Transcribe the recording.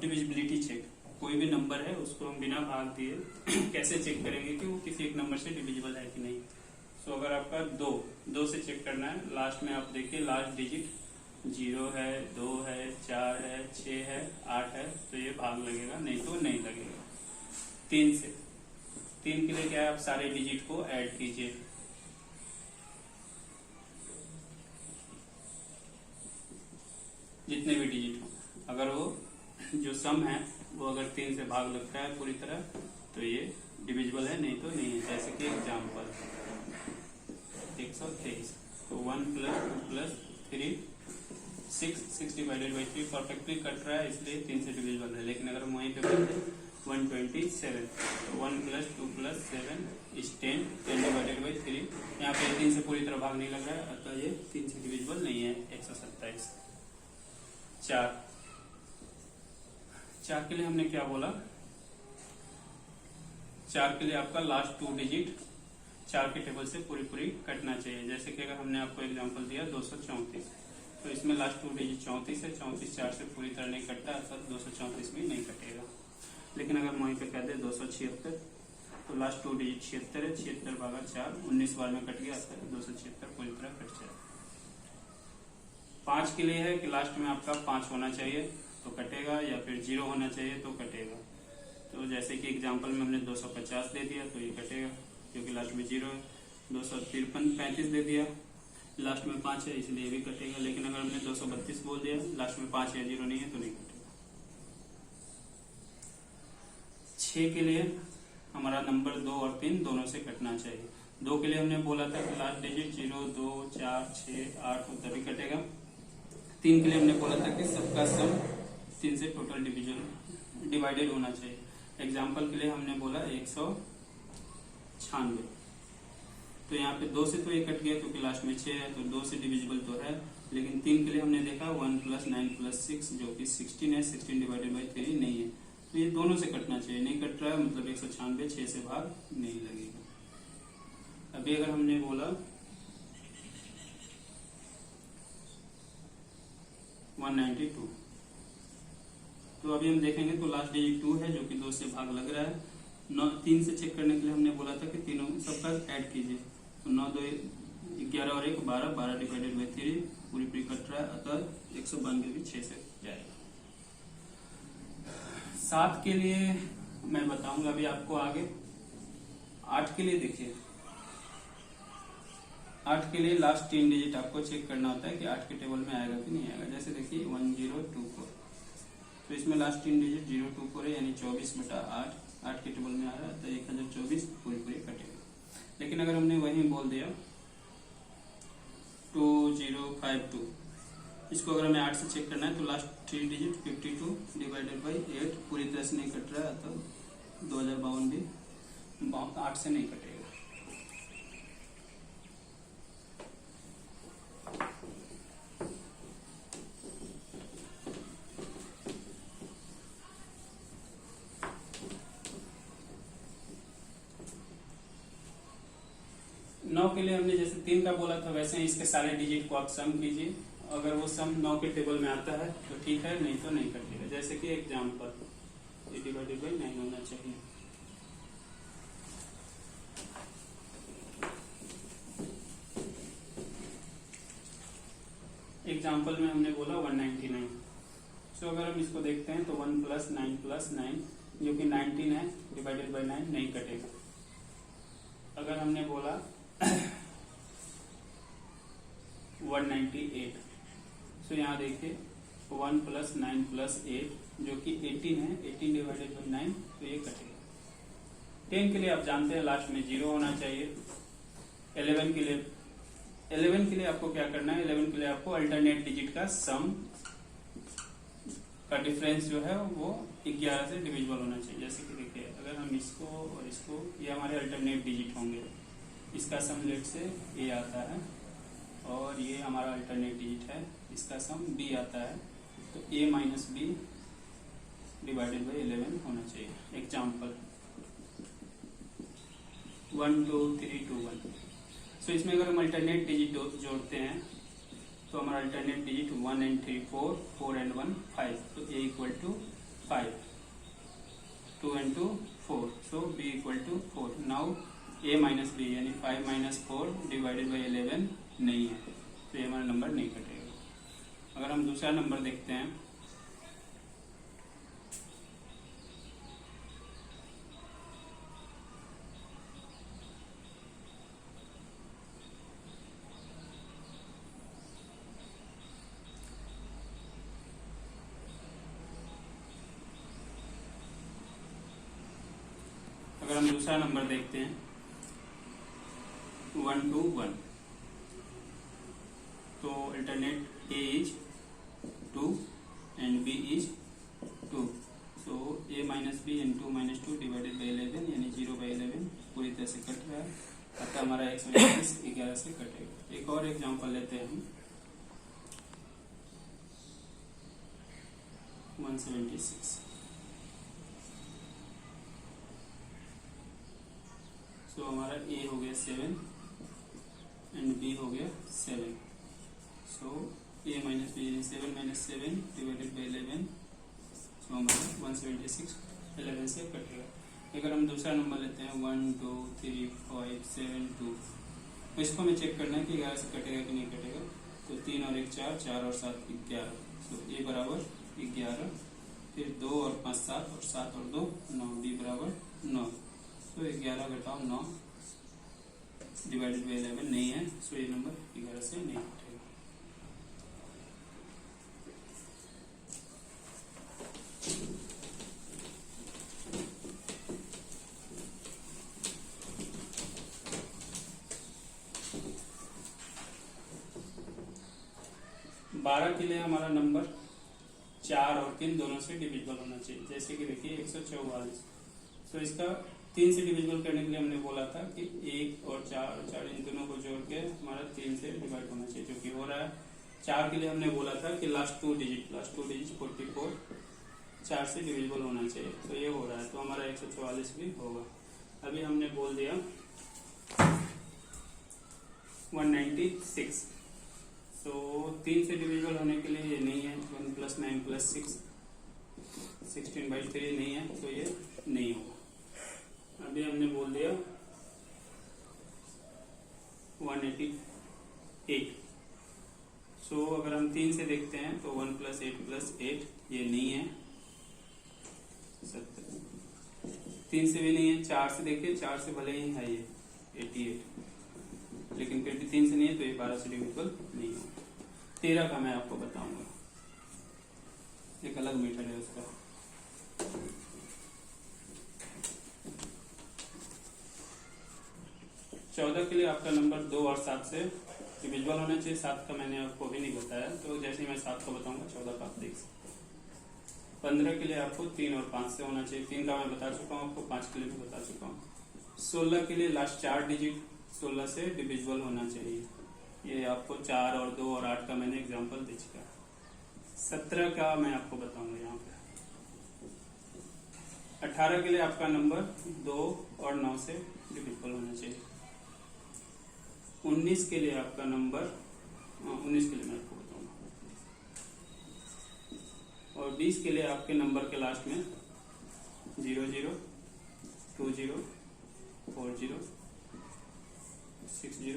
Divisibility check. कोई भी number है उसको हम बिना भाग दिए कैसे चेक करेंगे कि वो किसी एक नंबर से डिविजिबल है कि नहीं। सो अगर आपका दो से चेक करना है, लास्ट में आप देखिए लास्ट डिजिट 0 है, 2 है, 4 है, 6 है, 8 है, तो ये भाग लगेगा, नहीं तो नहीं लगेगा। 3 के लिए क्या है, आप सारे डिजिट को ऐड कीजिए। जितने भी डिजिट हो, अगर वो जो सम है वो अगर 3 से भाग लगता है पूरी तरह तो ये डिविजिबल है, नहीं तो नहीं है। जैसे कि एग्जाम्पल 123, तो 1 + 2 + 3 6 डिवाइडेड बाई 3 परफेक्टली कट रहा है, इसलिए 3 से डिविजिबल है। लेकिन अगर हम वहीं पे बोलते 127, तो 1 + 2 + 7 is 10 डिवाइडेड बाई 3, यहाँ पे 3 से पूरी तरह भाग नहीं लग रहा है, अतः ये 3 से डिविजिबल नहीं है। 127। 4 के लिए हमने क्या बोला, 4 के लिए आपका लास्ट 2 डिजिट 4 के टेबल से पूरी कटना चाहिए। जैसे कि अगर हमने आपको एग्जांपल दिया 234, तो इसमें लास्ट 2 डिजिट 34 है, 34 4 से पूरी तरह नहीं कटता, अर्थात 234 भी नहीं कटेगा। लेकिन अगर वहीं पे कह दे 276, तो लास्ट 2 डिजिट 76 है, 76 भागा 4 19 बार में कट गया, अर्थात 276 पूरी तरह कट जाएगा। 5 के लिए है कि लास्ट में आपका 5 होना चाहिए तो कटेगा, या फिर 0 होना चाहिए तो कटेगा। तो जैसे कि एग्जांपल में हमने 250 दे दिया तो ये कटेगा क्योंकि लास्ट में 0 है। 253 दे दिया, लास्ट में 5 है, इसलिए भी कटेगा। लेकिन अगर हमने 232 बोल दिया, लास्ट में 5 या 0 नहीं है तो नहीं कटेगा। 6 के लिए हमारा नंबर 2 और 3 दोनों से कटना चाहिए। 2 के लिए हमने बोला था कि लास्ट डिजिट 0, 2, 4, 6, 8 हो तभी कटेगा। 3 के लिए हमने बोला था कि सबका सम 3 से टोटल डिवाइडेड होना चाहिए। एग्जाम्पल के लिए हमने बोला 196, तो यहाँ पे 2 से तो ये कट गया क्योंकि लास्ट में 6 है, तो 2 से डिविजिबल तो है। लेकिन 3 के लिए हमने देखा 1 + 9 + 6 जो कि 16 है, 16 डिवाइडेड बाई 3 नहीं है, तो ये दोनों से कटना चाहिए। नहीं कट रहा है मतलब 196 6 से भाग नहीं लगेगा। अभी अगर हमने बोला 192, तो अभी हम देखेंगे तो लास्ट डिजिट 2 है जो कि 2 से भाग लग रहा है। 3 से चेक करने के लिए हमने बोला था कि तीनों सबका ऐड कीजिए, तो 9 2 11 और 1 12, 12 डिवाइडेड बाई 3 पूरी कट रहा है, अतः 192 भी 6 से जाएगा। 7 के लिए मैं बताऊंगा अभी आपको आगे। 8 के लिए देखिए, 8 के लिए लास्ट 3 डिजिट आपको चेक करना होता है कि 8 के टेबल में आएगा कि नहीं आएगा। जैसे देखिए 1024, तो इसमें लास्ट 3 डिजिट 024 है, यानी 24/8 8 के टेबल में आ रहा है, तो 1024 पूरी कटेगा। लेकिन अगर हमने वहीं बोल दिया 2052, इसको अगर हमें 8 से चेक करना है तो लास्ट 3 डिजिट 52 डिवाइडेड बाई 8 पूरी तरह से नहीं कट रहा है, तो 2052 भी 8 से नहीं कटेगा। नौ के लिए हमने जैसे 3 का बोला था वैसे ही इसके सारे डिजिट को आप सम कीजिए। अगर वो सम 9 के टेबल में आता है तो ठीक है, नहीं तो नहीं कटेगा। जैसे कि एग्जाम्पल ये डिवाइडेड बाई 9 होना चाहिए। एग्जाम्पल में हमने बोला 199, तो अगर हम इसको देखते हैं तो 1 + 9 + 9 जो कि 19 है, डिवाइडेड बाई 9 नहीं कटेगा। अगर हमने बोला 198, तो यहाँ देखिए 1 + 9 + 8 जो कि 18 है, 18 डिवाइडेड बाई 9 तो ये कटेगा। 10 के लिए आप जानते हैं लास्ट में 0 होना चाहिए। 11 के लिए आपको क्या करना है, 11 के लिए आपको अल्टरनेट डिजिट का सम का डिफरेंस जो है वो 11 से डिविजिबल होना चाहिए। जैसे कि देखिए अगर हम इसको और इसको, ये हमारे अल्टरनेट डिजिट होंगे, इसका सम लेट से a आता है और ये हमारा अल्टरनेट डिजिट है, इसका सम b आता है, तो a - b डिवाइडेड बाई 11 होना चाहिए। एग्जाम्पल 1 2 3 2 1, सो इसमें अगर हम अल्टरनेट डिजिट जोड़ते हैं तो हमारा अल्टरनेट डिजिट 1 and 3 4, 4 and 1 5, तो a = 5, 2 and 2 4, so b equal to 4. Now a minus b यानी 5 माइनस 4 डिवाइडेड बाई 11 नहीं है, तो ये हमारा नंबर नहीं कटेगा। अगर हम दूसरा नंबर देखते हैं, अगर हम दूसरा नंबर देखते हैं 1 2 1, तो alternate a is 2 and b is 2, so a minus b and 2 minus 2 divided by 11 यानी 0 बाई 11 पूरी तरह से कट रहा है, अतः हमारा x माइनस 11 से कटेगा। एक और एग्जांपल लेते हैं हम 176, तो हमारा a हो गया 7 एंड b हो गया 7, so a minus b 7 minus 7 divided by 11, so हमारा 176 11 से कटेगा। अगर हम दूसरा नंबर लेते हैं 1 2 3 5 7 2, तो इसको हमें चेक करना है कि 11 से कटेगा कि नहीं कटेगा, तो 3 और 1 4, 4 और 7 11, सो a बराबर 11, फिर 2 और 5 7 और 7 और 2 9, b बराबर 9, तो 11 घटाओ 9 डिवाइडेड बाई 11 नहीं है, सो ये नंबर 11 से नहीं कटेगा। बारह के लिए हमारा नंबर 4 और 3 दोनों से डिविजिबल होना चाहिए। जैसे कि देखिए 144, तो इसका 3 से डिविजिबल करने के लिए हमने बोला था कि 1 और 4 इन दोनों को जोड़ के हमारा 3 से डिवाइड होना चाहिए, जो कि हो रहा है। 4 के लिए हमने बोला था कि लास्ट टू डिजिट 44 4 से डिविजिबल होना चाहिए, तो ये हो रहा है, तो हमारा 144 भी होगा। अभी हमने बोल दिया 196, तो 3 से डिविजिबल होने के लिए ये नहीं है, 1 + 9 + 6 16/3 नहीं है, तो ये नहीं होगा। अभी हमने बोल दिया 188, सो अगर हम 3 से देखते हैं तो 1 + 8 + 8 ये नहीं है, 70, 3 से भी नहीं है। 4 से देखिए, 4 से भले ही है ये 88, लेकिन फिर भी 3 से नहीं है, तो ये 12 से डिविजिबल नहीं है। 13 का मैं आपको बताऊंगा, एक अलग मीटर है उसका। चौदह के लिए आपका नंबर 2 और 7 से डिविजिबल होना चाहिए। 7 का मैंने आपको भी नहीं बताया, तो जैसे ही मैं 7 का बताऊंगा 14 का आप देख सकते हैं। 15 के लिए आपको 3 और 5 से होना चाहिए। 3 का मैं बता चुका हूँ आपको, 5 के लिए भी बता चुका हूँ। 16 के लिए लास्ट 4 डिजिट 16 से डिविजिबल होना चाहिए। ये आपको 4 और 2 और 8 का मैंने एग्जाम्पल दे चुका है। 17 का मैं आपको बताऊंगा यहाँ पे। 18 के लिए आपका नंबर 2 और 9 से डिविजिबल होना चाहिए। 19 के लिए आपका नंबर 19 के लिए मैं आपको बताऊंगा, और 20 के लिए आपके नंबर के लास्ट में 00 20 40 60